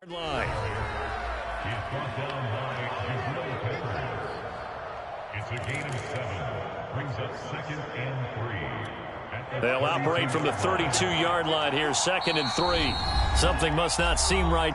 Line. He's brought down by It's a gain of 7. Brings up 2nd and 3. They'll operate from the 32-yard line here, 2nd and 3. Something must not seem right.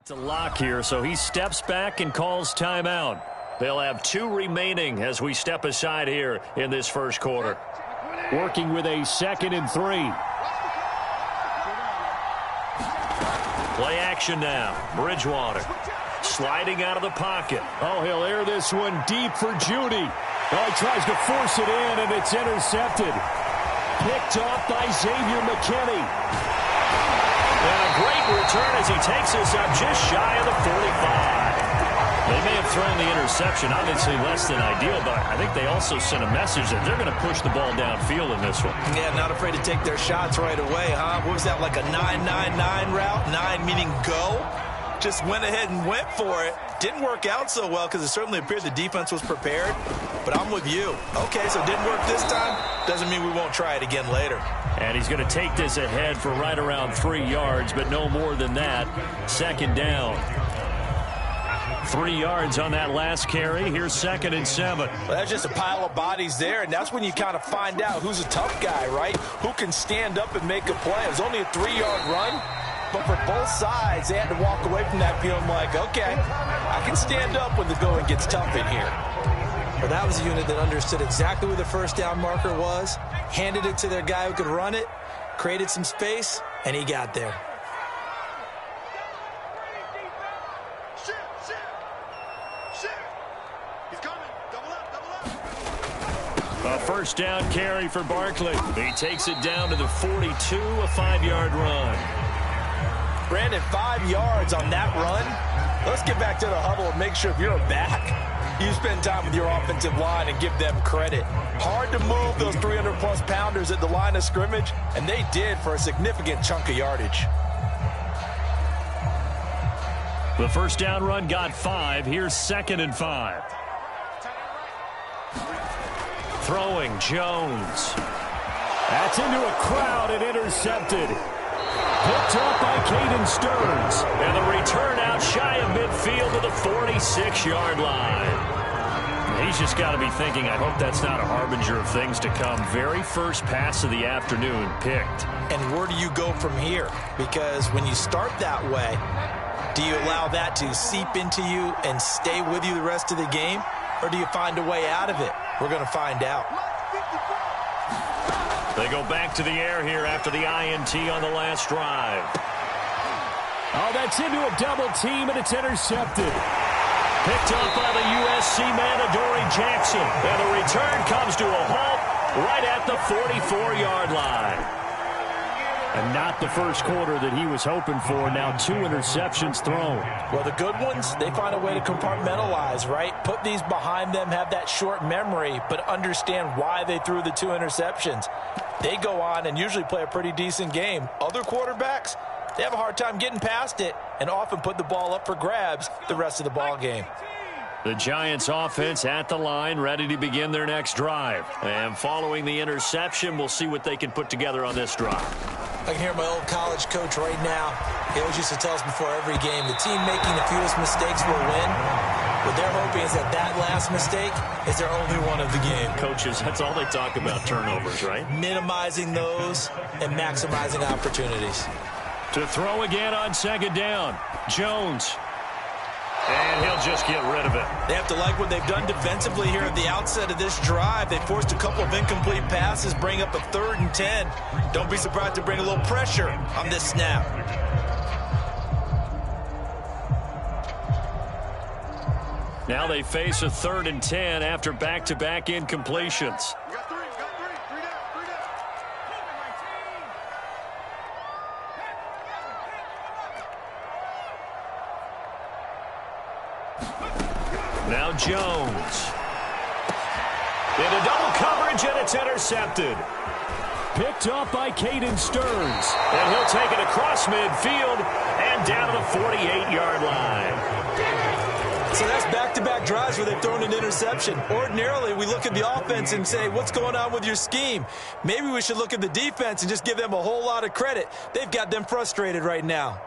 It's a lock here, so he steps back and calls timeout. They'll have 2 remaining as we step aside here in this first quarter. Working with a 2nd and 3. Play action now. Bridgewater sliding out of the pocket. Oh, he'll air this one deep for Judy. Oh, he tries to force it in, and it's intercepted. Picked off by Xavier McKinney. And a great return as he takes us up just shy of the 45. They may have thrown the interception, obviously less than ideal, but I think they also sent a message that they're going to push the ball downfield in this one. Yeah, not afraid to take their shots right away, huh? What was that, like a 9-9-9 route? 9 meaning go? Just went ahead and went for it. Didn't work out so well because it certainly appeared the defense was prepared. But I'm with you. Okay, so it didn't work this time. Doesn't mean we won't try it again later. And he's going to take this ahead for right around 3 yards, but no more than that. 2nd down. 3 yards on that last carry. Here's 2nd and 7. Well, that's just a pile of bodies there, and that's when you kind of find out who's a tough guy, right? Who can stand up and make a play. It was only a 3-yard run, but for both sides, they had to walk away from that feeling like, okay, I can stand up when the going gets tough in here. Well, that was a unit that understood exactly where the first down marker was, handed it to their guy who could run it, created some space, and he got there. A first down carry for Barkley. He takes it down to the 42, a 5-yard run. Brandon, 5 yards on that run. Let's get back to the huddle and make sure if you're a back, you spend time with your offensive line and give them credit. Hard to move those 300-plus pounders at the line of scrimmage, and they did for a significant chunk of yardage. The first down run got 5. Here's 2nd and 5. Throwing Jones. That's into a crowd and intercepted. Picked up by Caden Stearns. And the return out shy of midfield to the 46-yard line. He's just got to be thinking, I hope that's not a harbinger of things to come. Very first pass of the afternoon picked. And where do you go from here? Because when you start that way, do you allow that to seep into you and stay with you the rest of the game? Or do you find a way out of it? We're going to find out. They go back to the air here after the INT on the last drive. Oh, that's into a double team, and it's intercepted. Picked up by the USC man, Adoree Jackson. And the return comes to a halt right at the 44-yard line. And not the first quarter that he was hoping for. Now 2 interceptions thrown. Well, the good ones, they find a way to compartmentalize, right? Put these behind them, have that short memory, but understand why they threw the 2 interceptions. They go on and usually play a pretty decent game. Other quarterbacks, they have a hard time getting past it and often put the ball up for grabs the rest of the ball game. The Giants offense at the line, ready to begin their next drive. And following the interception, we'll see what they can put together on this drive. I can hear my old college coach right now. He always used to tell us before every game, the team making the fewest mistakes will win. What they're hoping is that that last mistake is their only one of the game. Coaches, that's all they talk about, turnovers, right? Minimizing those and maximizing opportunities. To throw again on 2nd down, Jones. And he'll just get rid of it. They have to like what they've done defensively here at the outset of this drive. They forced a couple of incomplete passes, bring up a 3rd and 10. Don't be surprised to bring a little pressure on this snap. Now they face a 3rd and 10 after back-to-back incompletions. Now Jones. Into double coverage, and it's intercepted. Picked off by Caden Stearns. And he'll take it across midfield and down to the 48-yard line. So that's back-to-back drives where they've thrown an interception. Ordinarily, we look at the offense and say, what's going on with your scheme? Maybe we should look at the defense and just give them a whole lot of credit. They've got them frustrated right now.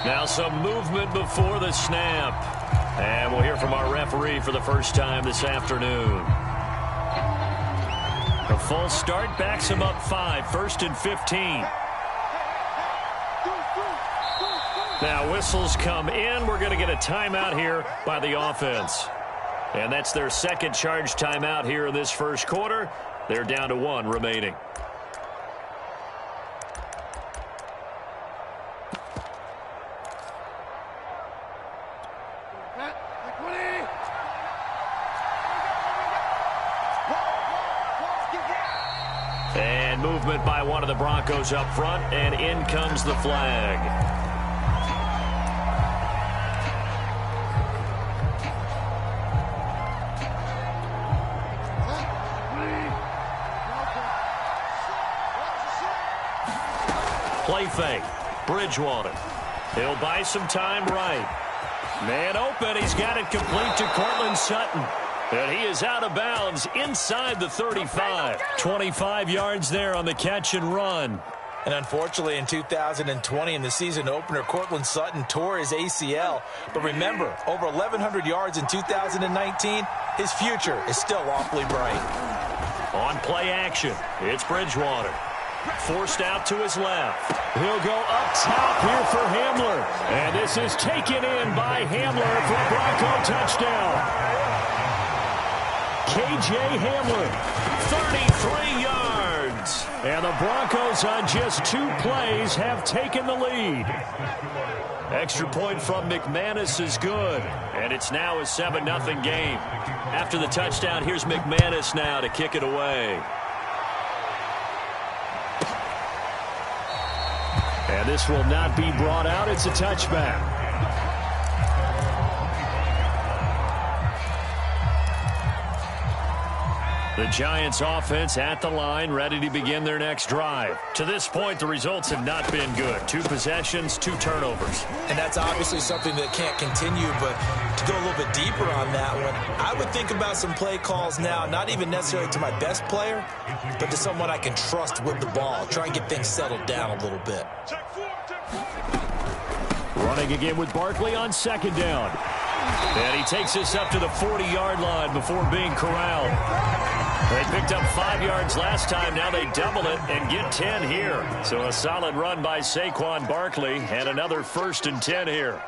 Now some movement before the snap. And we'll hear from our referee for the first time this afternoon. A full start backs him up 5, 1st and 15. Now whistles come in. We're going to get a timeout here by the offense. And that's their second charge timeout here in this first quarter. They're down to 1 remaining. And movement by one of the Broncos up front, and in comes the flag. Play fake. Bridgewater. He'll buy some time right. Man open. He's got it complete to Cortland Sutton. And he is out of bounds inside the 35. 25 yards there on the catch and run. And unfortunately, in 2020, in the season opener, Cortland Sutton tore his ACL. But remember, over 1,100 yards in 2019, his future is still awfully bright. On play action, it's Bridgewater. Forced out to his left. He'll go up top here for Hamler. And this is taken in by Hamler for a Bronco touchdown. K.J. Hamler, 33 yards. And the Broncos on just 2 plays have taken the lead. Extra point from McManus is good. And it's now a 7-0 game. After the touchdown, here's McManus now to kick it away. And this will not be brought out. It's a touchback. The Giants offense at the line, ready to begin their next drive. To this point, the results have not been good. 2 possessions, 2 turnovers. And that's obviously something that can't continue, but to go a little bit deeper on that one, I would think about some play calls now, not even necessarily to my best player, but to someone I can trust with the ball. Try and get things settled down a little bit. Running again with Barkley on 2nd down. And he takes this up to the 40-yard line before being corralled. They picked up 5 yards last time. Now they double it and get 10 here. So a solid run by Saquon Barkley and another 1st and 10 here.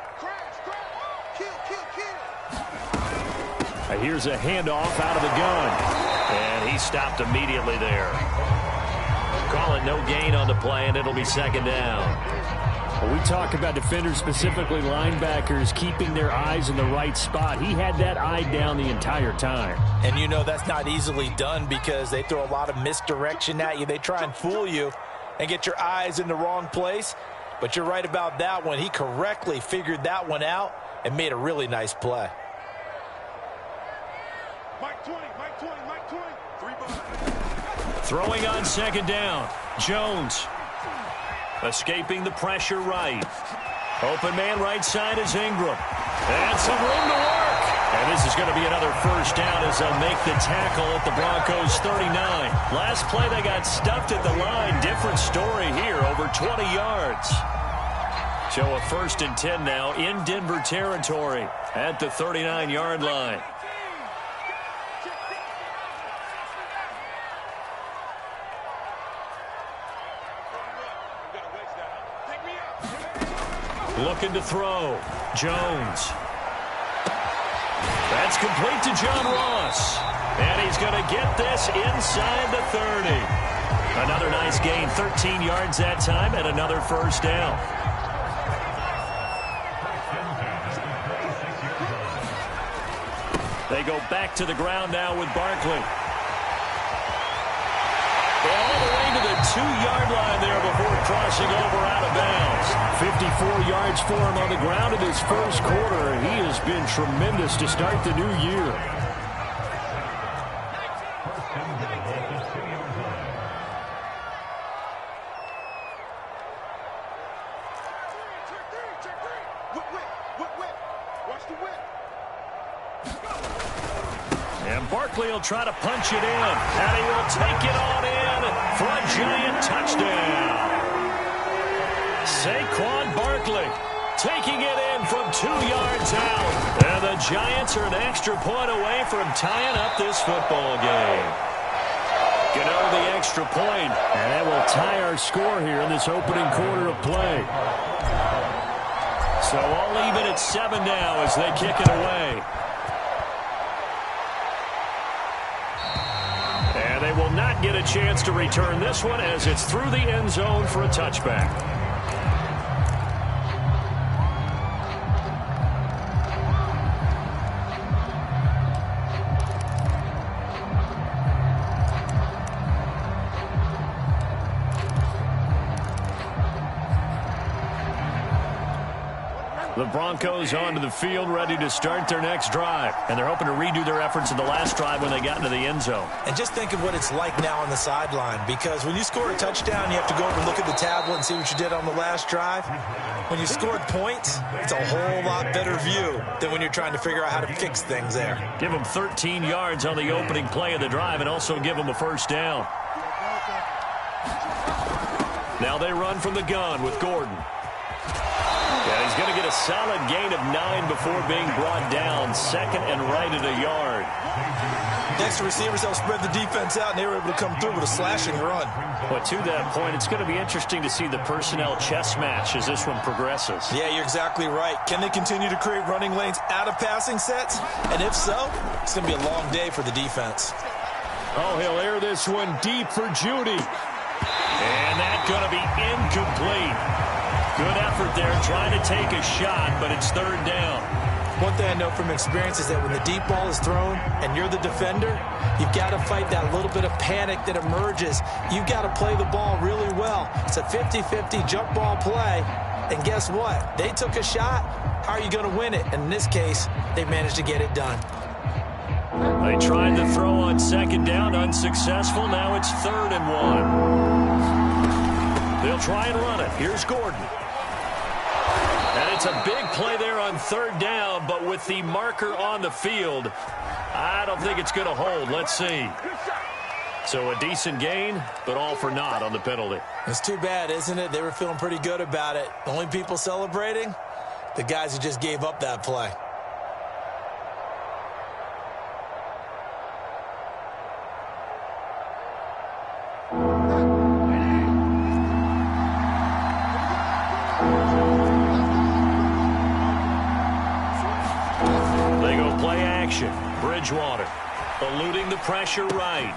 Here's a handoff out of the gun. And he stopped immediately there. Call it no gain on the play, and it'll be 2nd down. Well, we talk about defenders, specifically linebackers, keeping their eyes in the right spot. He had that eye down the entire time. And you know that's not easily done because they throw a lot of misdirection at you. They try and fool you and get your eyes in the wrong place. But you're right about that one. He correctly figured that one out and made a really nice play. Mike 20, Mike 20, Mike 20. 3 behind. Throwing on 2nd down. Jones. Escaping the pressure right. Open man right side is Ingram. And some room to work. And this is going to be another 1st down as they'll make the tackle at the Broncos 39. Last play they got stuffed at the line. Different story here, over 20 yards. So a 1st and 10 now in Denver territory at the 39-yard line. Looking to throw. Jones. That's complete to John Ross. And he's going to get this inside the 30. Another nice gain, 13 yards that time, and another first down. They go back to the ground now with Barkley. All the way to the 2-yard line there before crossing over out of bounds. 54 yards for him on the ground in his first quarter. He has been tremendous to start the new year. And Barkley will try to punch it in. And he will take it on in for a giant touchdown. Saquon Barkley taking it in from 2 yards out. And the Giants are an extra point away from tying up this football game. Get over the extra point, and that will tie our score here in this opening quarter of play. So all even at 7 now as they kick it away. And they will not get a chance to return this one as it's through the end zone for a touchback. The Broncos onto the field, ready to start their next drive. And they're hoping to redo their efforts in the last drive when they got into the end zone. And just think of what it's like now on the sideline, because when you score a touchdown, you have to go over and look at the tablet and see what you did on the last drive. When you scored points, it's a whole lot better view than when you're trying to figure out how to fix things there. Give them 13 yards on the opening play of the drive and also give them a first down. Now they run from the gun with Gordon. Yeah, he's going to get a solid gain of 9 before being brought down. Second and right at a yard. Next to receivers, they'll spread the defense out, and they were able to come through with a slashing run. But to that point, it's going to be interesting to see the personnel chess match as this one progresses. Yeah, you're exactly right. Can they continue to create running lanes out of passing sets? And if so, it's going to be a long day for the defense. Oh, he'll air this one deep for Judy. And that's going to be incomplete. Good effort there, trying to take a shot, but it's third down. One thing I know from experience is that when the deep ball is thrown and you're the defender, you've got to fight that little bit of panic that emerges. You've got to play the ball really well. It's a 50-50 jump ball play. And guess what? They took a shot. How are you going to win it? And in this case, they managed to get it done. They tried to throw on second down, unsuccessful. Now it's 3rd and 1. They'll try and run it. Here's Gordon. And it's a big play there on 3rd down, but with the marker on the field, I don't think it's going to hold. Let's see. So a decent gain, but all for naught on the penalty. It's too bad, isn't it? They were feeling pretty good about it. The only people celebrating, the guys who just gave up that play. Bridgewater eluding the pressure right.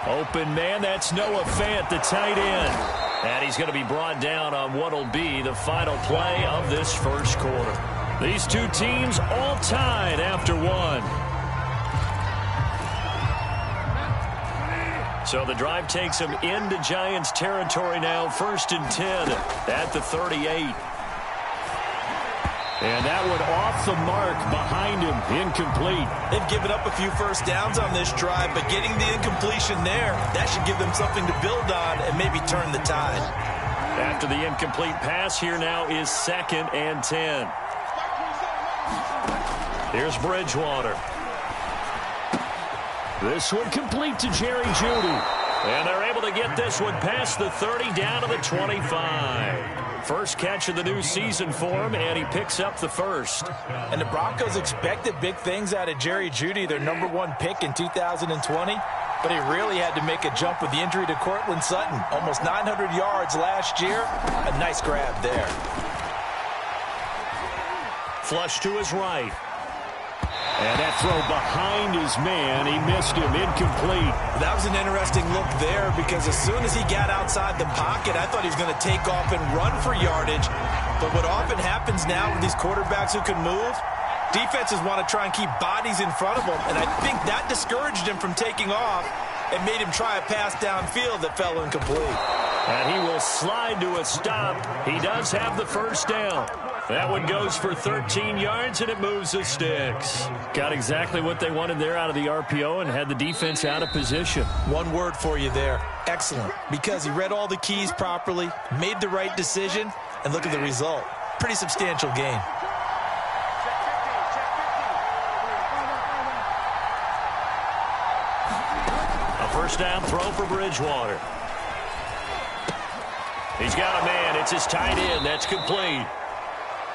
Open man, that's Noah Fant, the tight end. And he's going to be brought down on what will be the final play of this first quarter. These two teams all tied after 1. So the drive takes them into Giants territory now. 1st and 10 at the 38. And that one off the mark behind him, incomplete. They've given up a few first downs on this drive, but getting the incompletion there, that should give them something to build on and maybe turn the tide. After the incomplete pass, here now is 2nd and 10. Here's Bridgewater. This one complete to Jerry Jeudy. And they're able to get this one past the 30 down to the 25. First catch of the new season for him, and he picks up the first. And the Broncos expected big things out of Jerry Jeudy, their #1 pick in 2020. But he really had to make a jump with the injury to Cortland Sutton. Almost 900 yards last year. A nice grab there. Flush to his right. And that throw behind his man, he missed him, incomplete. That was an interesting look there because as soon as he got outside the pocket, I thought he was going to take off and run for yardage. But what often happens now with these quarterbacks who can move, defenses want to try and keep bodies in front of them, and I think that discouraged him from taking off and made him try a pass downfield that fell incomplete. And he will slide to a stop. He does have the first down. That one goes for 13 yards, and it moves the sticks. Got exactly what they wanted there out of the RPO and had the defense out of position. One word for you there, excellent, because he read all the keys properly, made the right decision, and look at the result. Pretty substantial gain. A first down throw for Bridgewater. He's got a man. It's his tight end. That's complete.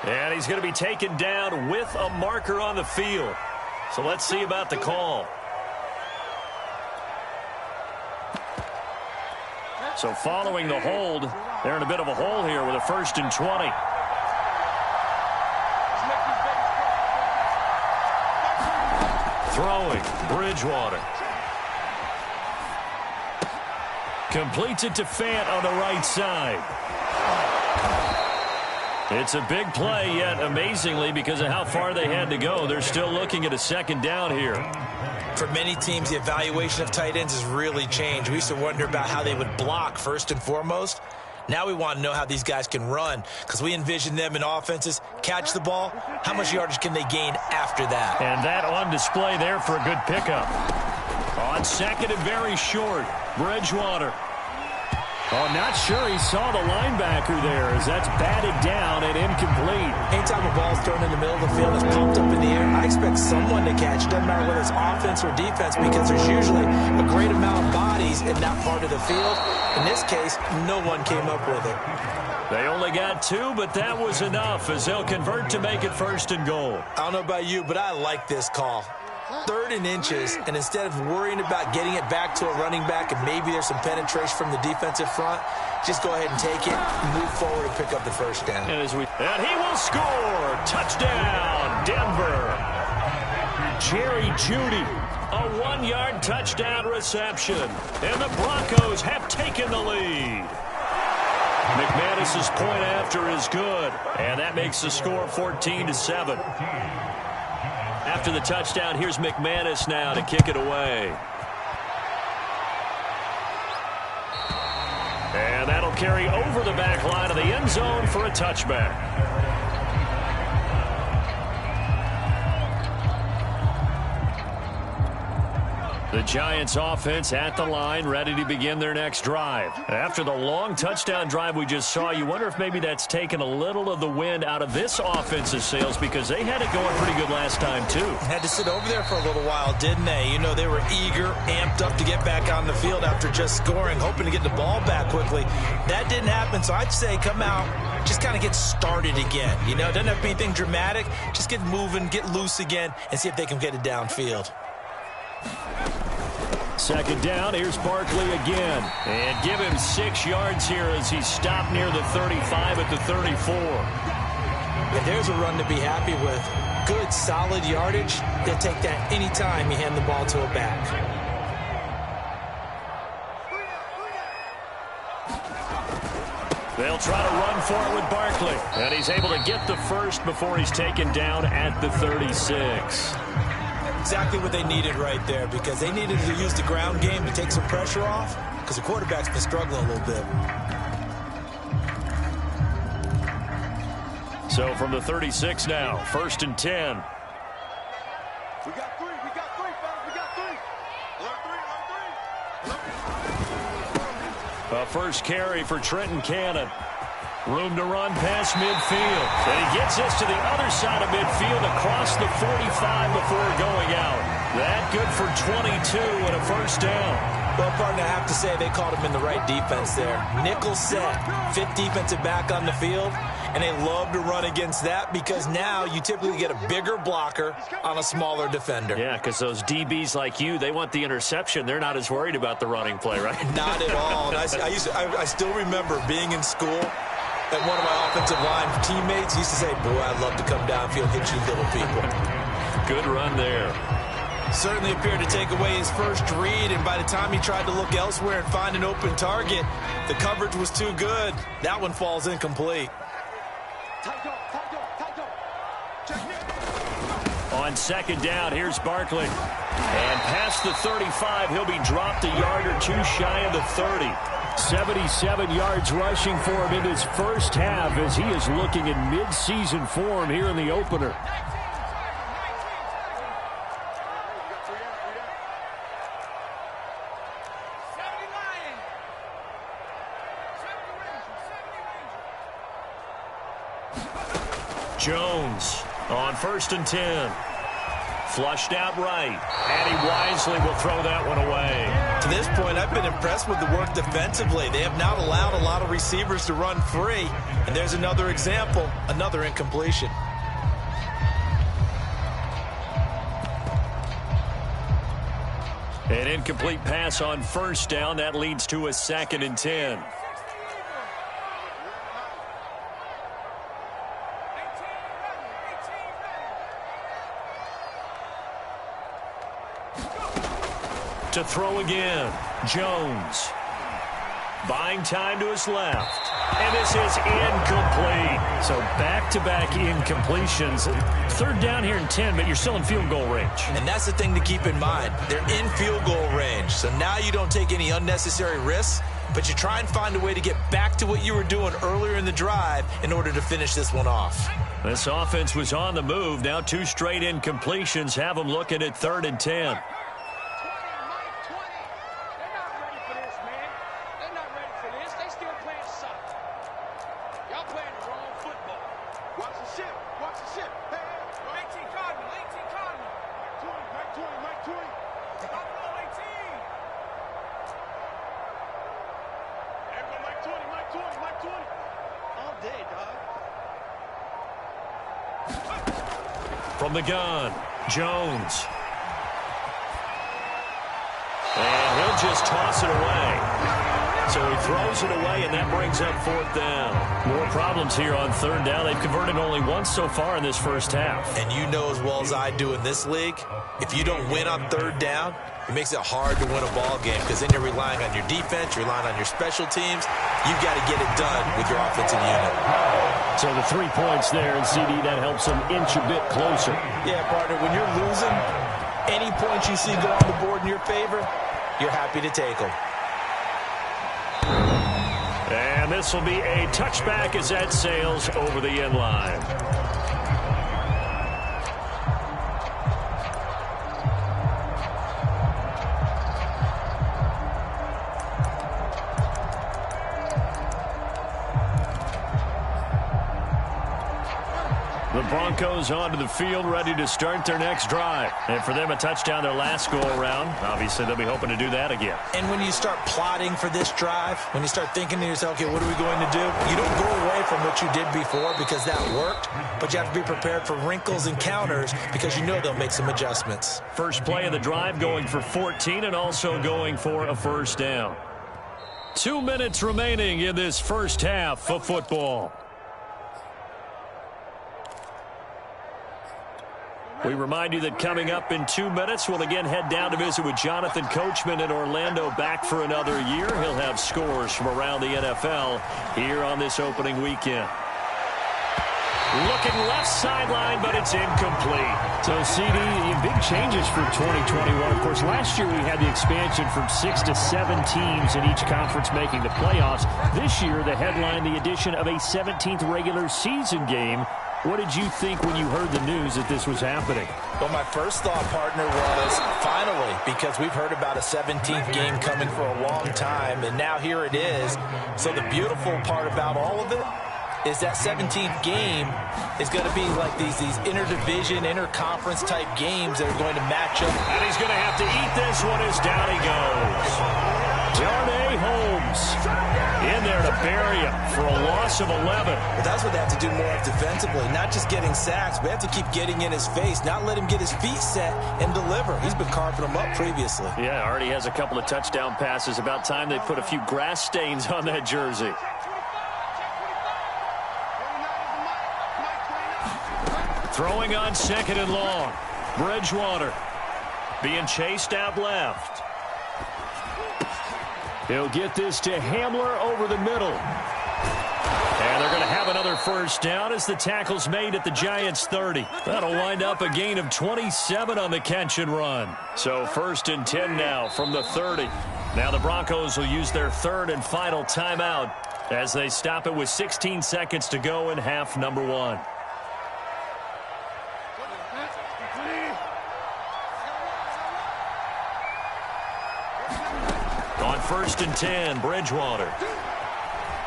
And he's going to be taken down with a marker on the field. So let's see about the call. So following the hold, they're in a bit of a hole here with a 1st and 20. Throwing, Bridgewater. Completes it to Fant on the right side. It's a big play, yet amazingly, because of how far they had to go, they're still looking at a second down here. For many teams, the evaluation of tight ends has really changed. We used to wonder about how they would block first and foremost. Now we want to know how these guys can run, because we envision them in offenses, catch the ball, how much yardage can they gain after that? And that on display there for a good pickup. On second and very short, Bridgewater. Oh, not sure he saw the linebacker there as that's batted down and incomplete. Anytime a ball's thrown in the middle of the field, it's pumped up in the air, I expect someone to catch. Doesn't matter whether it's offense or defense, because there's usually a great amount of bodies in that part of the field. In this case, no one came up with it. They only got 2, but that was enough as they'll convert to make it 1st and goal. I don't know about you, but I like this call. 3rd and inches, and instead of worrying about getting it back to a running back and maybe there's some penetration from the defensive front, just go ahead and take it, move forward, and pick up the first down. And he will score. Touchdown, Denver. Jerry Jeudy, a 1-yard touchdown reception, and the Broncos have taken the lead. McManus's point after is good, and that makes the score 14-7. After the touchdown, here's McManus now to kick it away. And that'll carry over the back line of the end zone for a touchback. The Giants offense at the line, ready to begin their next drive. After the long touchdown drive we just saw, you wonder if maybe that's taken a little of the wind out of this offense's sails, because they had it going pretty good last time too. Had to sit over there for a little while, didn't they? You know, they were eager, amped up to get back on the field after just scoring, hoping to get the ball back quickly. That didn't happen, so I'd say come out, just kind of get started again. You know, it doesn't have to be anything dramatic. Just get moving, get loose again, and see if they can get it downfield. Second down, here's Barkley again. And give him 6 yards here as he's stopped near the 35 at the 34. And there's a run to be happy with. Good, solid yardage. They'll take that anytime you hand the ball to a back. They'll try to run for it with Barkley. And he's able to get the first before he's taken down at the 36. Exactly what they needed right there, because they needed to use the ground game to take some pressure off, because the quarterback's been struggling a little bit. So from the 36 now, 1st and 10. We got 3, fellas, we got 3. A first carry for Trenton Cannon. Room to run past midfield. And he gets this to the other side of midfield across the 45 before going out. That good for 22 and a first down. Well, partner, I have to say they called him in the right defense there. Nickel set, 5th defensive back on the field, and they love to run against that because now you typically get a bigger blocker on a smaller defender. Yeah, because those DBs like you, they want the interception. They're not as worried about the running play, right? Not at all. And I still remember being in school, And one of my offensive line teammates used to say, boy, I'd love to come downfield and hit you little people. Good run there. Certainly appeared to take away his first read, and by the time he tried to look elsewhere and find an open target, the coverage was too good. That one falls incomplete. On second down, here's Barkley. And past the 35, he'll be dropped a yard or two shy of the 30. 77 yards rushing for him in his first half as he is looking in mid-season form here in the opener. Jones on 1st and 10. Flushed out right, and he wisely will throw that one away. To this point, I've been impressed with the work defensively. They have not allowed a lot of receivers to run free, and there's another example, another incompletion. An incomplete pass on 1st down. That leads to a 2nd and 10. To throw again, Jones. Buying time to his left. And this is incomplete. So back-to-back incompletions. 3rd down here and 10, but you're still in field goal range. And that's the thing to keep in mind. They're in field goal range. So now you don't take any unnecessary risks, but you try and find a way to get back to what you were doing earlier in the drive in order to finish this one off. This offense was on the move. Now 2 straight incompletions have them looking at 3rd and 10. From the gun, Jones. And he'll just toss it away. So he throws it away, and that brings up 4th down. More problems here on 3rd down. They've converted only once so far in this first half. And you know as well as I do in this league, if you don't win on 3rd down, it makes it hard to win a ball game because then you're relying on your defense, you're relying on your special teams. You've got to get it done with your offensive unit. So the 3 points there, and CD, that helps them inch a bit closer. Yeah, partner, when you're losing, any points you see go on the board in your favor, you're happy to take them. And this will be a touchback as that sails over the end line. The Broncos onto the field, ready to start their next drive. And for them, a touchdown their last go-around. Obviously, they'll be hoping to do that again. And when you start plotting for this drive, when you start thinking to yourself, okay, what are we going to do? You don't go away from what you did before because that worked, but you have to be prepared for wrinkles and counters because you know they'll make some adjustments. First play of the drive going for 14 and also going for a 1st down. 2 minutes remaining in this first half of football. We remind you that coming up in 2 minutes, we'll again head down to visit with Jonathan Coachman in Orlando, back for another year. He'll have scores from around the NFL here on this opening weekend. Looking left sideline, but it's incomplete. So, CD, big changes for 2021. Of course, last year we had the expansion from 6 to 7 teams in each conference making the playoffs. This year, the headline, the addition of a 17th regular season game. What did you think when you heard the news that this was happening? Well, my first thought, partner, was finally, because we've heard about a 17th game coming for a long time, and now here it is. So the beautiful part about all of it is that 17th game is going to be like these interdivision, interconference type games that are going to match up. And he's going to have to eat this one as down he goes. Darnay Holmes in there to bury him for a loss of 11. But that's what they have to do more of defensively, not just getting sacks, but they have to keep getting in his face, not let him get his feet set and deliver. He's been carving them up previously. Yeah, already has a couple of touchdown passes. About time they put a few grass stains on that jersey. Throwing on 2nd and long. Bridgewater being chased out left. He'll get this to Hamler over the middle. And they're going to have another first down as the tackle's made at the Giants' 30. That'll wind up a gain of 27 on the catch and run. So 1st and 10 now from the 30. Now the Broncos will use their 3rd and final timeout as they stop it with 16 seconds to go in half number 1. On 1st and 10, Bridgewater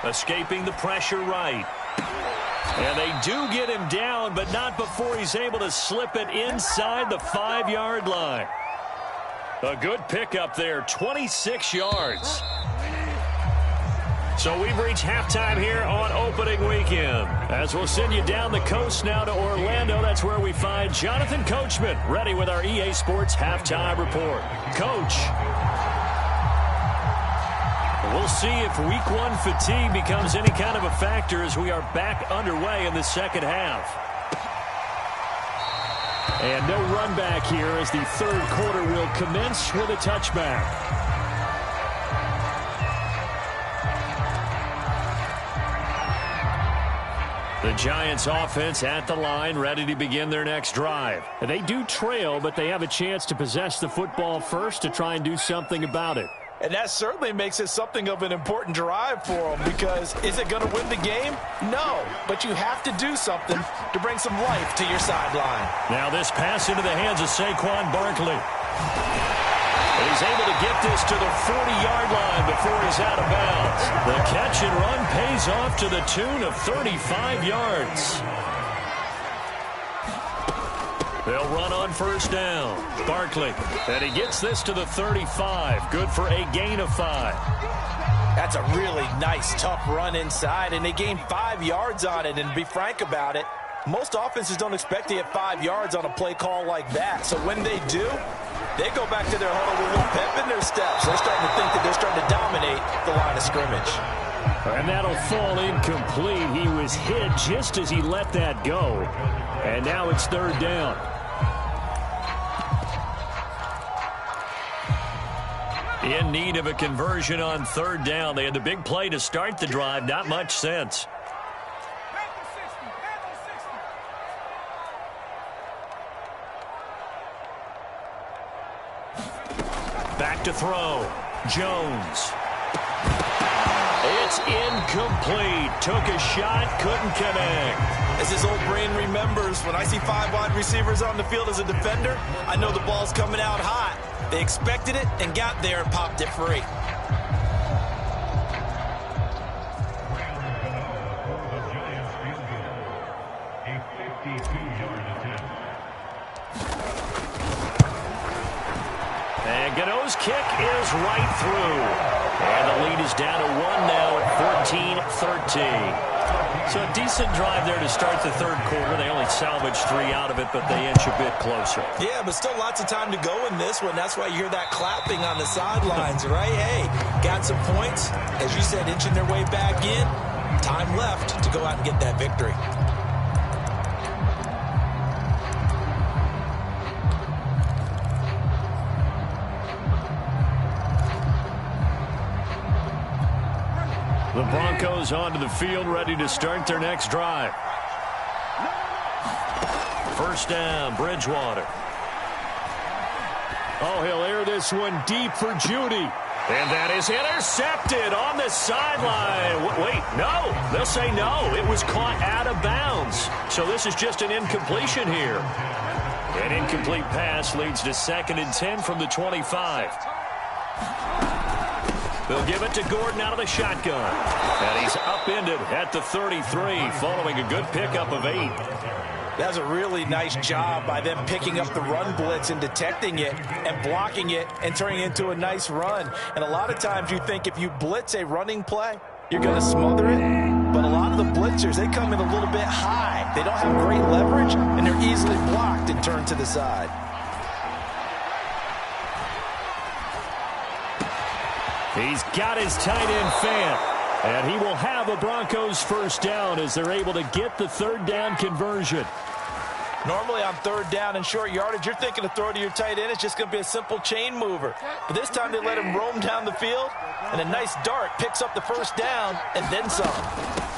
escaping the pressure right. And they do get him down, but not before he's able to slip it inside the 5-yard line. A good pickup there, 26 yards. So we've reached halftime here on opening weekend. As we'll send you down the coast now to Orlando, that's where we find Jonathan Coachman, ready with our EA Sports Halftime Report. Coach, we'll see if Week 1 fatigue becomes any kind of a factor as we are back underway in the second half. And no run back here as the 3rd quarter will commence with a touchback. The Giants offense at the line, ready to begin their next drive. They do trail, but they have a chance to possess the football first to try and do something about it. And that certainly makes it something of an important drive for them, because is it going to win the game? No, but you have to do something to bring some life to your sideline. Now this pass into the hands of Saquon Barkley. And he's able to get this to the 40-yard line before he's out of bounds. The catch and run pays off to the tune of 35 yards. They'll run on 1st down. Barkley, and he gets this to the 35. Good for a gain of 5. That's a really nice, tough run inside, and they gained 5 yards on it. And to be frank about it, most offenses don't expect to get 5 yards on a play call like that. So when they do, they go back to their huddle with a little pep in their steps. They're starting to think that they're starting to dominate the line of scrimmage. And that'll fall incomplete. He was hit just as he let that go. And now it's 3rd down. In need of a conversion on 3rd down. They had the big play to start the drive. Not much sense. Back to throw. Jones. It's incomplete. Took a shot, couldn't connect. As his old brain remembers, when I see 5 wide receivers on the field as a defender, I know the ball's coming out hot. They expected it and got there and popped it free. And Gano's kick is right through. And the lead is down to 1 now at 14-13. So a decent drive there to start the 3rd quarter. They only salvaged 3 out of it, but they inch a bit closer. Yeah, but still lots of time to go in this one. That's why you hear that clapping on the sidelines, right? Hey, got some points. As you said, inching their way back in. Time left to go out and get that victory. The Broncos onto the field, ready to start their next drive. 1st down, Bridgewater. Oh, he'll air this one deep for Judy. And that is intercepted on the sideline. Wait, no. They'll say no. It was caught out of bounds. So this is just an incompletion here. An incomplete pass leads to 2nd and 10 from the 25. They'll give it to Gordon out of the shotgun. And he's upended at the 33 following a good pickup of 8. That's a really nice job by them picking up the run blitz and detecting it and blocking it and turning it into a nice run. And a lot of times you think if you blitz a running play, you're going to smother it. But a lot of the blitzers, they come in a little bit high. They don't have great leverage, and they're easily blocked and turned to the side. He's got his tight end fan. And he will have a Broncos 1st down as they're able to get the 3rd down conversion. Normally on third down and short yardage, you're thinking to throw to your tight end. It's just going to be a simple chain mover. But this time they let him roam down the field, and a nice dart picks up the first down and then some.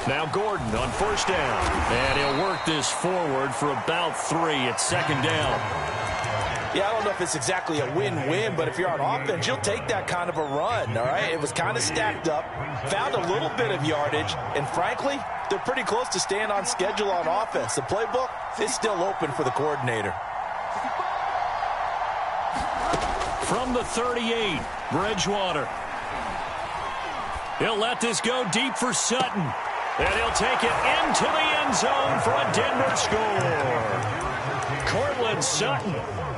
Now Gordon on first down. And he'll work this forward for about 3. It's second down. Yeah, I don't know if it's exactly a win-win, but if you're on offense, you'll take that kind of a run, all right? It was kind of stacked up, found a little bit of yardage, and frankly, they're pretty close to staying on schedule on offense. The playbook is still open for the coordinator. From the 38, Bridgewater. He'll let this go deep for Sutton. And he'll take it into the end zone for a Denver score. Cortland Sutton,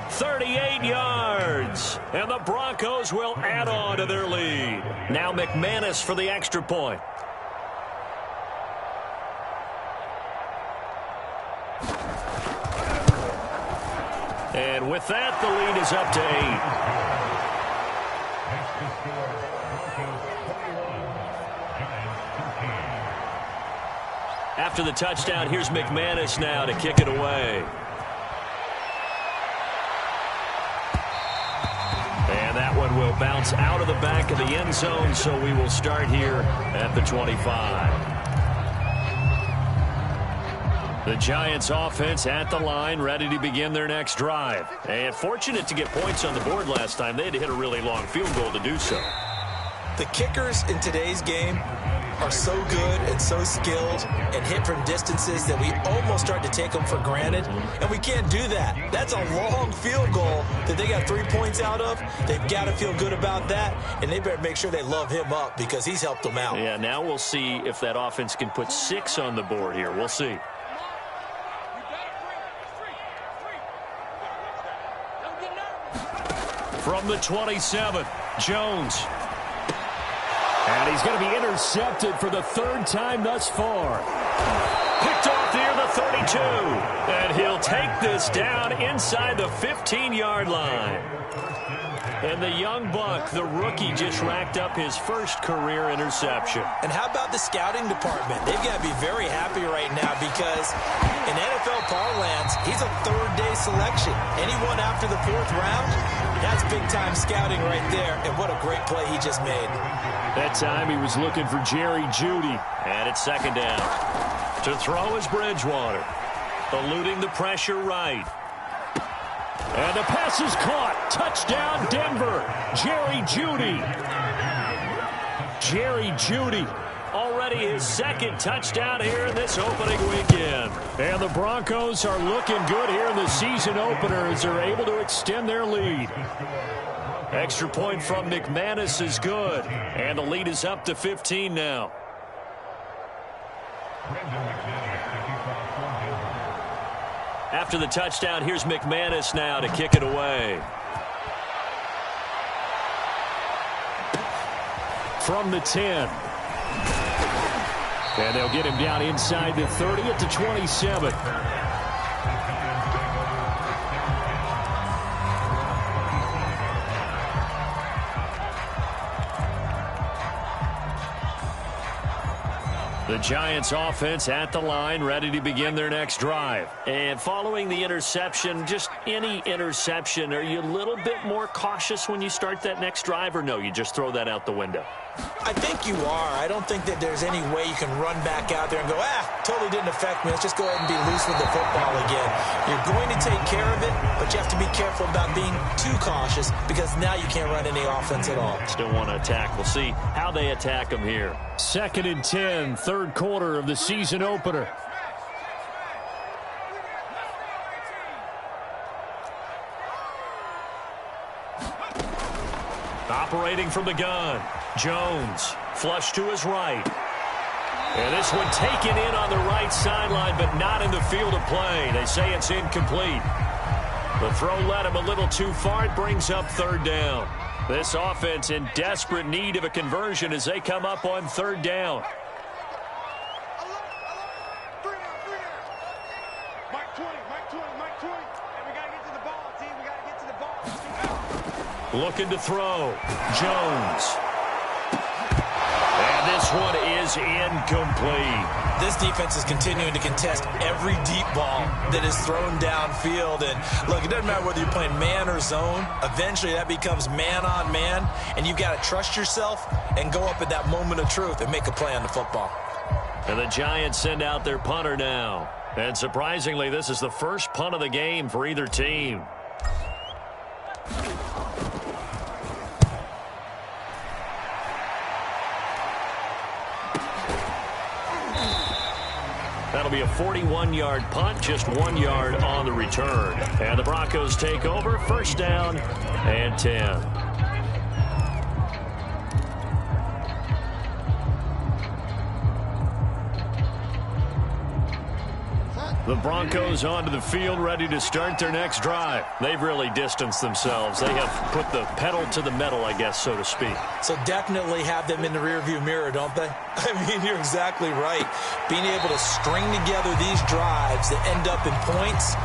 38 yards. And the Broncos will add on to their lead. Now McManus for the extra point. And with that, the lead is up to 8. After the touchdown, here's McManus now to kick it away. And that one will bounce out of the back of the end zone, so we will start here at the 25. The Giants offense at the line, ready to begin their next drive. And fortunate to get points on the board last time. They had to hit a really long field goal to do so. The kickers in today's game are so good and so skilled and hit from distances that we almost start to take them for granted, and we can't do that. That's a long field goal that they got 3 points out of. They've got to feel good about that, and they better make sure they love him up because he's helped them out. Yeah, now we'll see if that offense can put 6 on the board here. We'll see. From the 27, Jones. And he's going to be intercepted for the 3rd time thus far. Picked off near the 32. And he'll take this down inside the 15-yard line. And the young buck, the rookie, just racked up his first career interception. And how about the scouting department? They've got to be very happy right now because in NFL parlance, he's a 3rd-day selection. Anyone after the 4th round, that's big-time scouting right there. And what a great play he just made. That time he was looking for Jerry Jeudy. And it's second down. To throw is Bridgewater. Eluding the pressure right. And the pass is caught. Touchdown, Denver. Jerry Jeudy. Jerry Jeudy. Already his 2nd touchdown here in this opening weekend. And the Broncos are looking good here in the season opener as they're able to extend their lead. Extra point from McManus is good. And the lead is up to 15 now. After the touchdown, here's McManus now to kick it away. From the 10. And they'll get him down inside the 30 at the 27. The Giants offense at the line, ready to begin their next drive. And following the interception, just any interception, are you a little bit more cautious when you start that next drive, or no, you just throw that out the window? I think you are. I don't think that there's any way you can run back out there and go, totally didn't affect me. Let's just go ahead and be loose with the football again. You're going to take care of it, but you have to be careful about being too cautious because now you can't run any offense at all. Still want to attack. We'll see how they attack them here. 2nd and 10, 3rd quarter of the season opener. Operating from the gun, Jones, flush to his right. And this one taken in on the right sideline, but not in the field of play. They say it's incomplete. The throw led him a little too far. It brings up 3rd down. This offense in desperate need of a conversion as they come up on 3rd down. Looking to throw. Jones. And this one is is incomplete. This defense is continuing to contest every deep ball that is thrown downfield. And look, it doesn't matter whether you're playing man or zone. Eventually that becomes man on man, and you've got to trust yourself and go up at that moment of truth and make a play on the football. And the Giants send out their punter now. And surprisingly, this is the first punt of the game for either team. That'll be a 41-yard punt, just 1 yard on the return. And the Broncos take over, first down and 10. The Broncos onto the field, ready to start their next drive. They've really distanced themselves. They have put the pedal to the metal, I guess, so to speak. So definitely have them in the rearview mirror, don't they? I mean, you're exactly right. Being able to string together these drives that end up in points,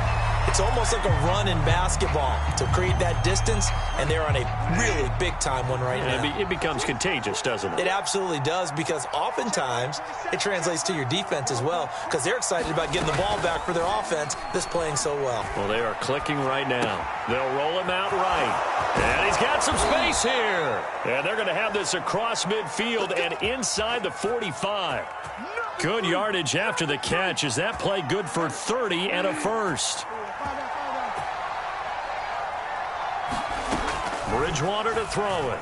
it's almost like a run in basketball to create that distance, and they're on a really big-time one right now. It becomes contagious, doesn't it? It absolutely does, because oftentimes it translates to your defense as well, because they're excited about getting the ball back for their offense that's playing so well. Well, they are clicking right now. They'll roll him out right. And he's got some space here. And they're going to have this across midfield and inside the 45. Good yardage after the catch. Is that play good for 30 and a first? Bridgewater to throw it.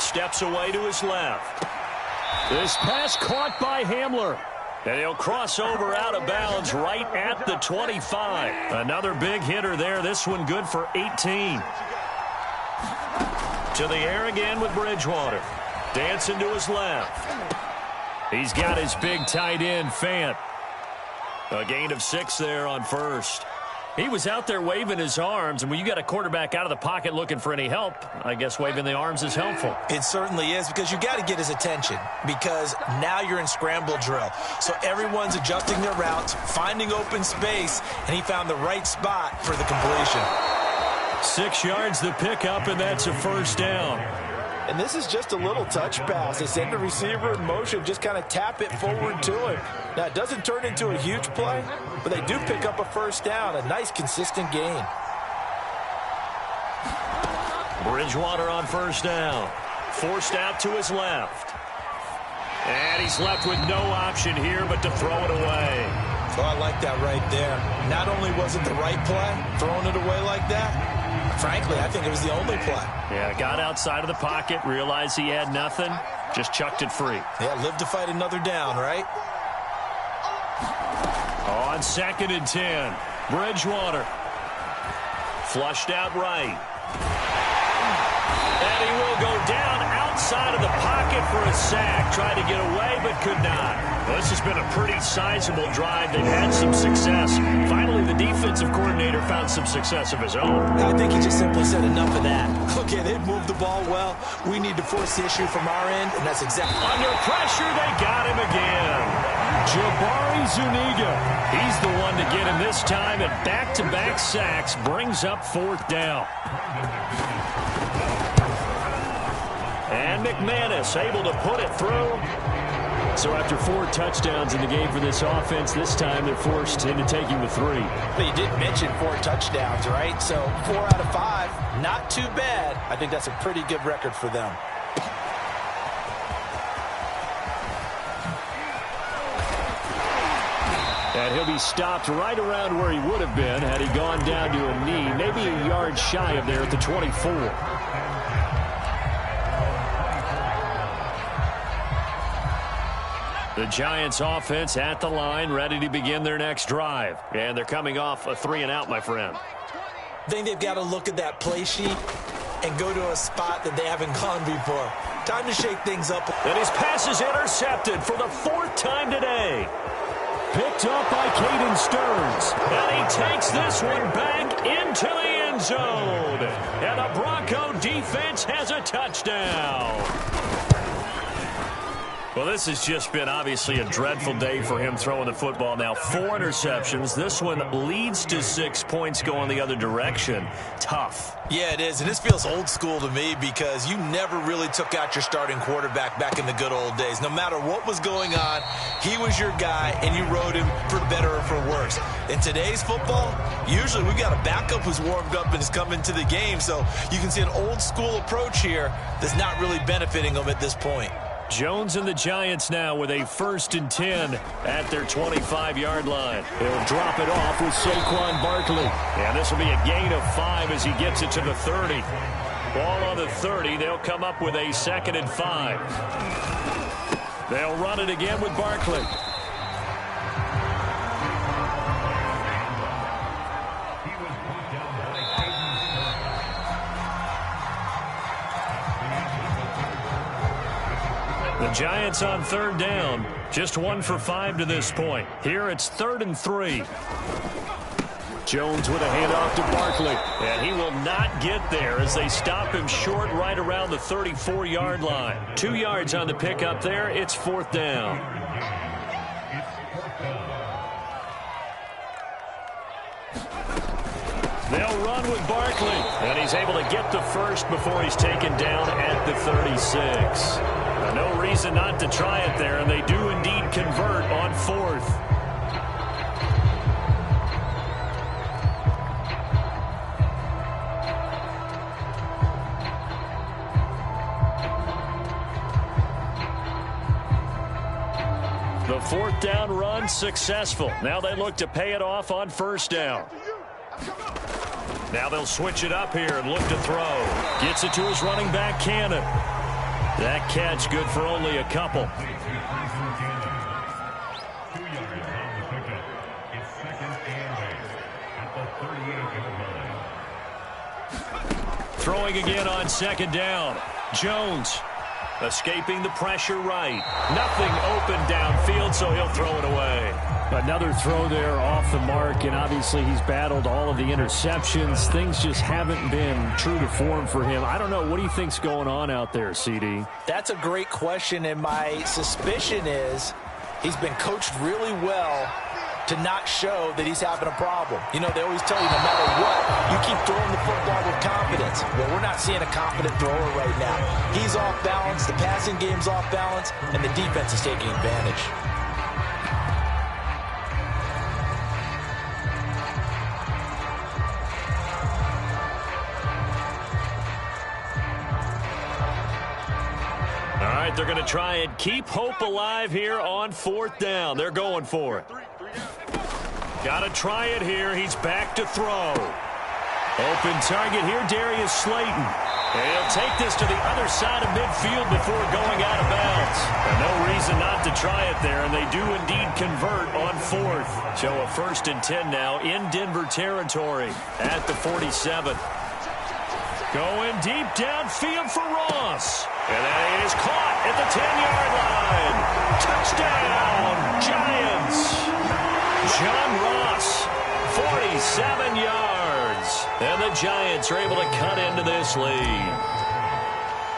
Steps away to his left. This pass caught by Hamler. And he'll cross over out of bounds right at the 25. Another big hitter there. This one good for 18. To the air again with Bridgewater. Dancing to his left. He's got his big tight end, Fant. A gain of 6 there on first. He was out there waving his arms, and when you got a quarterback out of the pocket looking for any help, I guess waving the arms is helpful. It certainly is, because you got to get his attention, because now you're in scramble drill. So everyone's adjusting their routes, finding open space, and he found the right spot for the completion. 6 yards the pickup, and that's a first down. And this is just a little touch pass. They send the receiver in motion, just kind of tap it forward to him. Now, it doesn't turn into a huge play, but they do pick up a first down, a nice, consistent gain. Bridgewater on first down. Forced out to his left. And he's left with no option here but to throw it away. Oh, I like that right there. Not only was it the right play, throwing it away like that, frankly, I think it was the only play. Yeah, got outside of the pocket, realized he had nothing, just chucked it free. Yeah, live to fight another down, right? On 2nd and 10, Bridgewater. Flushed out right. And he will go down outside of the pocket for a sack. Tried to get away, but could not. Well, this has been a pretty sizable drive. They've had some success. Finally, the defensive coordinator found some success of his own. I think he just simply said enough of that. Okay, they've moved the ball well. We need to force the issue from our end, and that's exactly. Under pressure, they got him again. Jabari Zuniga. He's the one to get him this time, and back-to-back sacks brings up 4th down. And McManus able to put it through. So after 4 touchdowns in the game for this offense, this time they're forced into taking the 3. But you did mention 4 touchdowns, right? So 4 out of 5, not too bad. I think that's a pretty good record for them. And he'll be stopped right around where he would have been had he gone down to a knee, maybe a yard shy of there at the 24. The Giants offense at the line, ready to begin their next drive. And they're coming off a 3-and-out, my friend. I think they've got to look at that play sheet and go to a spot that they haven't gone before. Time to shake things up. And his pass is intercepted for the 4th time today. Picked up by Caden Stearns. And he takes this one back into the end zone. And the Bronco defense has a touchdown. Well, this has just been obviously a dreadful day for him throwing the football. Now 4 interceptions. This one leads to 6 points going the other direction. Tough. Yeah, it is. And this feels old school to me because you never really took out your starting quarterback back in the good old days. No matter what was going on, he was your guy, and you rode him for better or for worse. In today's football, usually we got a backup who's warmed up and is coming to the game. So you can see an old school approach here that's not really benefiting them at this point. Jones and the Giants now with a 1st and 10 at their 25-yard line. He'll drop it off with Saquon Barkley. And this will be a gain of 5 as he gets it to the 30. Ball on the 30. They'll come up with a 2nd and 5. They'll run it again with Barkley. The Giants on 3rd down. Just 1 for 5 to this point. Here it's 3rd and 3. Jones with a handoff to Barkley. And he will not get there as they stop him short right around the 34-yard line. 2 yards on the pickup there. It's 4th down. They'll run with Barkley. And he's able to get the first before he's taken down at the 36. No reason not to try it there, and they do indeed convert on 4th. The 4th down run successful. Now they look to pay it off on 1st down. Now they'll switch it up here and look to throw. Gets it to his running back, Cannon. That catch good for only a couple. 2 yards on the pickup. It's 2nd and 8 at the 38-yard line. Throwing again on 2nd down. Jones escaping the pressure right. Nothing open downfield, so he'll throw it away. Another throw there off the mark, and obviously he's battled all of the interceptions. Things just haven't been true to form for him. I don't know. What do you think's going on out there, CD? That's a great question, and my suspicion is he's been coached really well to not show that he's having a problem. You know, they always tell you no matter what, you keep throwing the football with confidence. Well, we're not seeing a confident thrower right now. He's off balance, the passing game's off balance, and the defense is taking advantage. All right, they're going to try and keep hope alive here on 4th down. They're going for it. Got to try it here. He's back to throw. Open target here, Darius Slayton. And he'll take this to the other side of midfield before going out of bounds. And no reason not to try it there, and they do indeed convert on 4th. So a 1st and 10 now in Denver territory at the 47. Going deep downfield for Ross. And that is caught at the 10-yard line. Touchdown, Giants. John Ross, 47 yards. And the Giants are able to cut into this lead.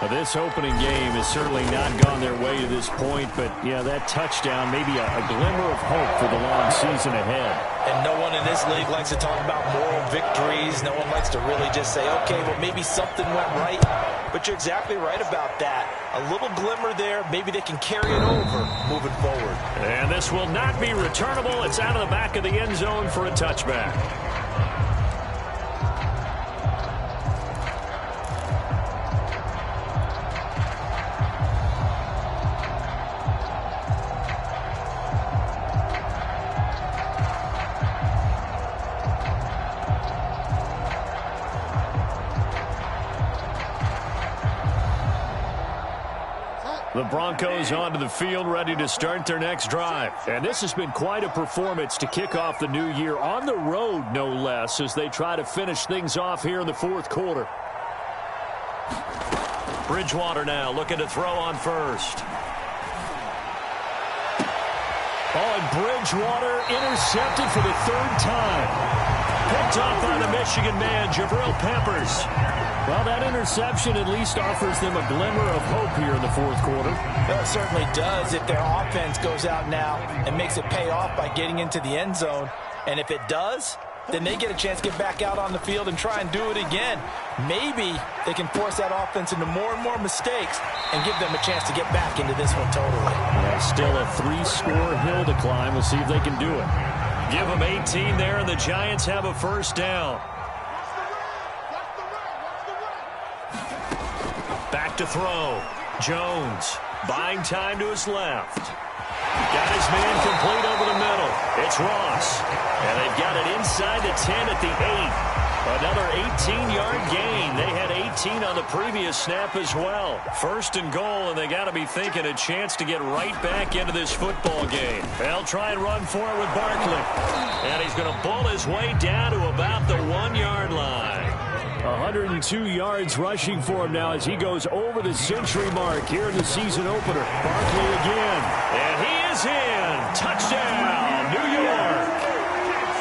Well, this opening game has certainly not gone their way to this point, but, yeah, that touchdown, maybe a glimmer of hope for the long season ahead. And no one in this league likes to talk about moral victories. No one likes to really just say, okay, well, maybe something went right. But you're exactly right about that. A little glimmer there. Maybe they can carry it over moving forward. And this will not be returnable. It's out of the back of the end zone for a touchback. The Broncos onto the field, ready to start their next drive. And this has been quite a performance to kick off the new year on the road, no less, as they try to finish things off here in the 4th quarter. Bridgewater now looking to throw on 1st. Oh, and Bridgewater intercepted for the 3rd time. picked off by the Michigan man, Jabril Peppers. Well, that interception at least offers them a glimmer of hope here in the fourth quarter. Well, it certainly does if their offense goes out now and makes it pay off by getting into the end zone. And if it does, then they get a chance to get back out on the field and try and do it again. Maybe they can force that offense into more and more mistakes and give them a chance to get back into this one totally. Yeah, still a 3-score hill to climb. We'll see if they can do it. Give them 18 there, and the Giants have a first down. Back to throw. Jones buying time to his left. Got his man complete over the middle. It's Ross. And they've got it inside the 10 at the 8. Another 18-yard gain. They had 18 on the previous snap as well. First and goal, and they got to be thinking a chance to get right back into this football game. They'll try and run for it with Barkley. And he's going to bull his way down to about the 1-yard line. 102 yards rushing for him now as he goes over the century mark here in the season opener. Barkley again. And he is in. Touchdown, New York.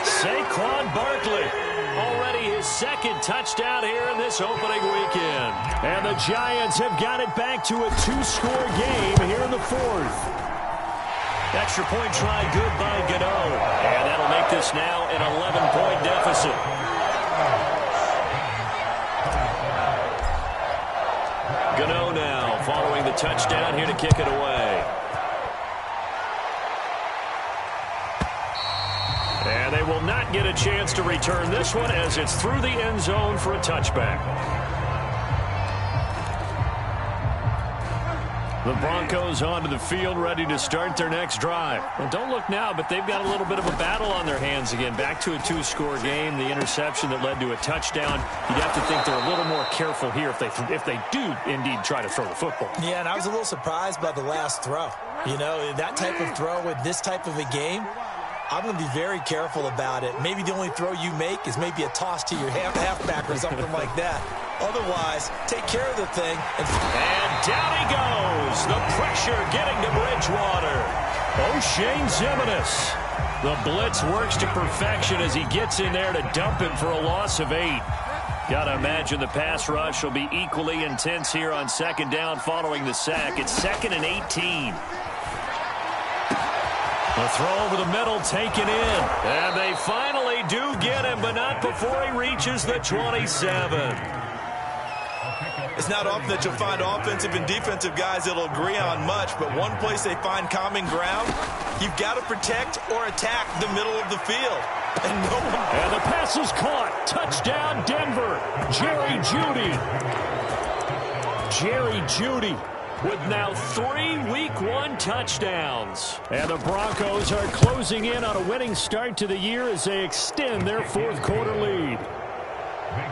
Saquon Barkley. Already his second touchdown here in this opening weekend. And the Giants have got it back to a 2-score game here in the fourth. Extra point try good by Gano. And that'll make this now an 11-point deficit. Gano now following the touchdown here to kick it away. And they will not get a chance to return this one as it's through the end zone for a touchback. The Broncos onto the field ready to start their next drive. And don't look now, but they've got a little bit of a battle on their hands again. Back to a 2-score game. The interception that led to a touchdown. You'd have to think they're a little more careful here if they do indeed try to throw the football. Yeah, and I was a little surprised by the last throw. You know, that type of throw with this type of a game, I'm going to be very careful about it. Maybe the only throw you make is maybe a toss to your halfback or something like that. Otherwise, take care of the thing. And down he goes. The pressure getting to Bridgewater. O'Shane Ximines. The blitz works to perfection as he gets in there to dump him for a loss of 8. Got to imagine the pass rush will be equally intense here on second down following the sack. It's 2nd and 18. The throw over the middle taken in. And they finally do get him, but not before he reaches the 27. It's not often that you'll find offensive and defensive guys that'll agree on much, but one place they find common ground, you've got to protect or attack the middle of the field. And the pass is caught. Touchdown, Denver. Jerry Jeudy. Jerry Jeudy with now 3 Week 1 touchdowns. And the Broncos are closing in on a winning start to the year as they extend their fourth quarter lead.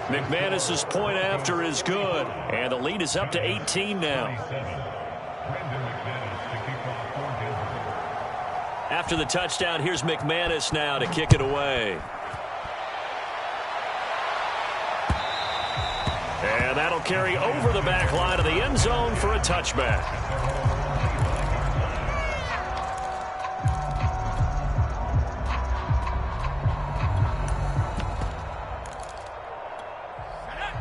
McManus's point after is good. And the lead is up to 18 now. After the touchdown, here's McManus now to kick it away. And that'll carry over the back line of the end zone for a touchback.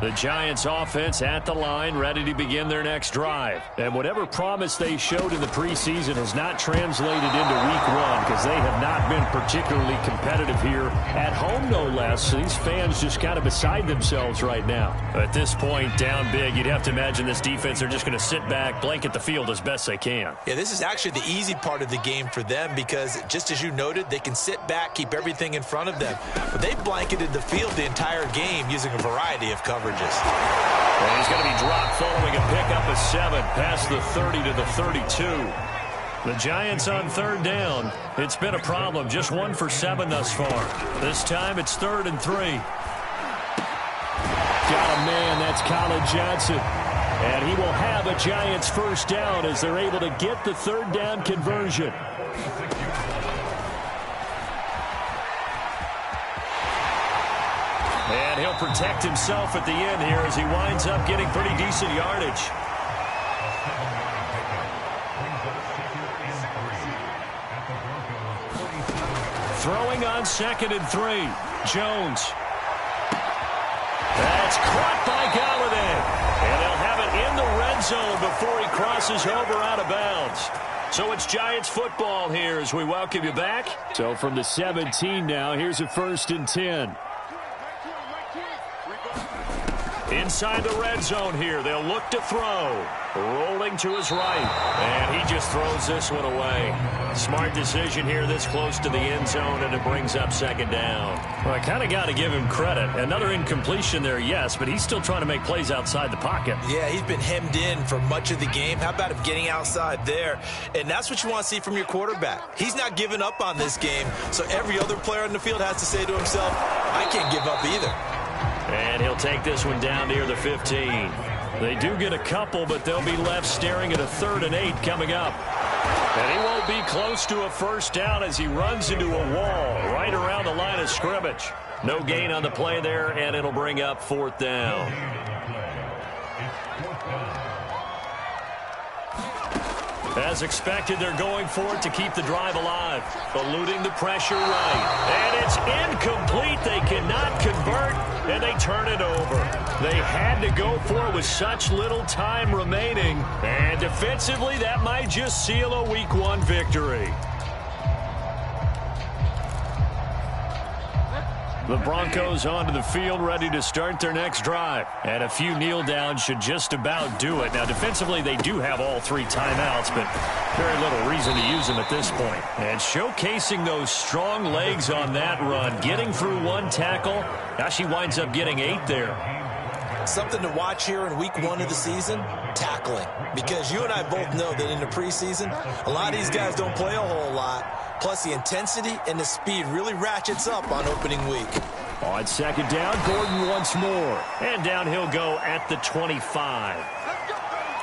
The Giants offense at the line, ready to begin their next drive. And whatever promise they showed in the preseason has not translated into week 1 because they have not been particularly competitive here at home, no less. So these fans just kind of beside themselves right now. At this point, down big, you'd have to imagine this defense, they're just going to sit back, blanket the field as best they can. Yeah, this is actually the easy part of the game for them because, just as you noted, they can sit back, keep everything in front of them. But they blanketed the field the entire game using a variety of coverages. And he's going to be dropped following a pickup of 7 past the 30 to the 32. The Giants on third down. It's been a problem. Just 1 for 7 thus far. This time it's 3rd and 3. Got a man. That's Colin Johnson. And he will have a Giants first down as they're able to get the third down conversion. And he'll protect himself at the end here as he winds up getting pretty decent yardage. Throwing on 2nd and 3. Jones It's caught by Galladay. And they'll have it in the red zone before he crosses over out of bounds. So it's Giants football here as we welcome you back. So from the 17 now, here's a 1st and 10. Inside the red zone here, they'll look to throw. Rolling to his right. And he just throws this one away. Smart decision here this close to the end zone, and it brings up 2nd down. Well, I kind of got to give him credit. Another incompletion there, yes, but he's still trying to make plays outside the pocket. Yeah, he's been hemmed in for much of the game. How about him getting outside there? And that's what you want to see from your quarterback. He's not giving up on this game, so every other player on the field has to say to himself, I can't give up either. And he'll take this one down near the 15. They do get a couple, but they'll be left staring at a 3rd and 8 coming up. And he won't be close to a 1st down as he runs into a wall right around the line of scrimmage. No gain on the play there, and it'll bring up 4th down. As expected, they're going for it to keep the drive alive. Eluding the pressure right. And it's incomplete. They cannot convert, and they turn it over. They had to go for it with such little time remaining. And defensively, that might just seal a Week 1 victory. The Broncos onto the field, ready to start their next drive. And a few kneel downs should just about do it. Now, defensively, they do have all 3 timeouts, but very little reason to use them at this point. And showcasing those strong legs on that run, getting through 1 tackle. Now she winds up getting 8 there. Something to watch here in Week 1 of the season, tackling. Because you and I both know that in the preseason, a lot of these guys don't play a whole lot. Plus, the intensity and the speed really ratchets up on opening week. On 2nd down, Gordon once more. And down he'll go at the 25.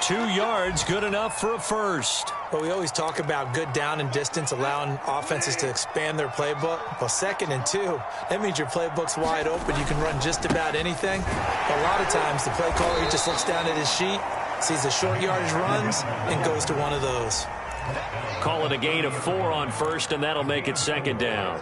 2 yards, good enough for a 1st. Well, we always talk about good down and distance, allowing offenses to expand their playbook. Well, 2nd and 2, that means your playbook's wide open. You can run just about anything. A lot of times, the play caller, he just looks down at his sheet, sees the short yardage runs, and goes to one of those. Call it a gain of 4 on 1st, and that'll make it 2nd down.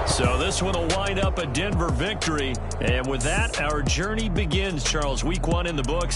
So this one will wind up a Denver victory. And with that, our journey begins, Charles. Week 1 in the books.